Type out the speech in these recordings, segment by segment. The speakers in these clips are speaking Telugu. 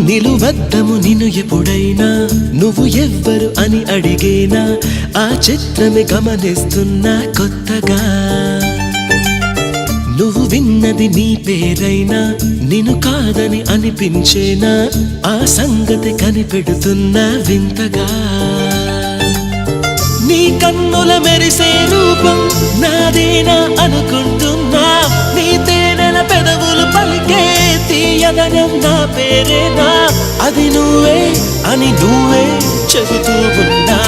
నిలువద్దము నిన్ను ఎప్పుడైనా నువ్వు ఎవ్వరు అని అడిగేనా ఆ చిత్రమే గమనిస్తున్నా కొత్తగా నువ్వు విన్నది నీ పేరైనా నిన్ను కాదని అనిపించేనా ఆ సంగతి కనిపెడుతున్నా వింతగా నీ కన్నుల మెరిసే రూపం నాదేనా అనుకుంటున్నా నీ తేనెల పెదవులు పలికే తీయదనం నా పేరేనా అది నువ్వే అని నువ్వే చెబుతూ ఉన్నా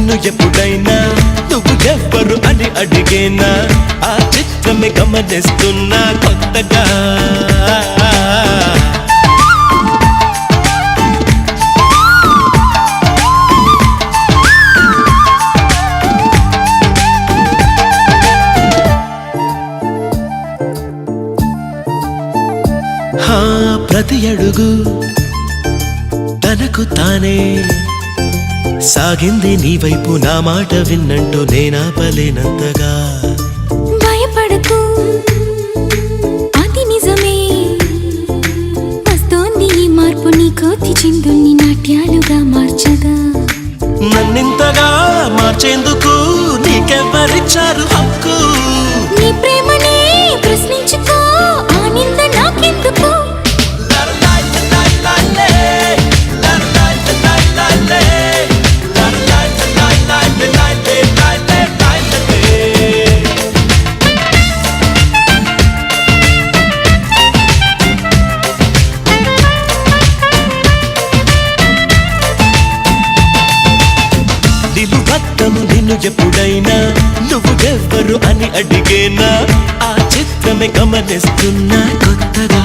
నిన్ను ఎప్పుడైనా నువ్వు ఎవ్వరు అని అడిగేనా ఆ చిత్రమే గమనిస్తున్నా కొత్తగా ప్రతి అడుగు తనకు తానే సాగింది నీ వైపు నా మాట విన్నంటూ నేనాపలేనంతగా భయపడకు అది నిజమే వస్తోంది ఈ మార్పు నీ కోతి చిందుల్ని నాట్యాలుగా మార్చగా నన్నింతగా మార్చేందుకు నీకెవ్వరిచ్చారు హక్కు నీ ప్రేమనే ప్రశ్నించుకో ఆ నింద నాకెందుకు నిన్ను ఎప్పుడైనా నువ్వు ఎవ్వరు అని అడిగేనా ఆ చిత్రమే గమనిస్తున్నా కొత్తగా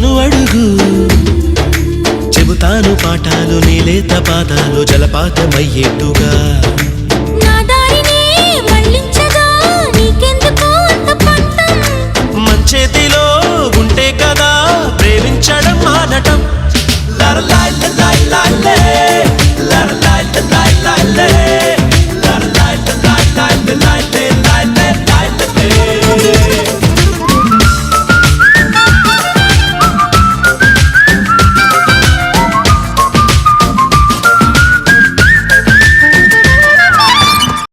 నన్ను అడుగు చెబుతాను పాఠాలు నీలేత పాదాలు జలపాతమయ్యేట్టుగా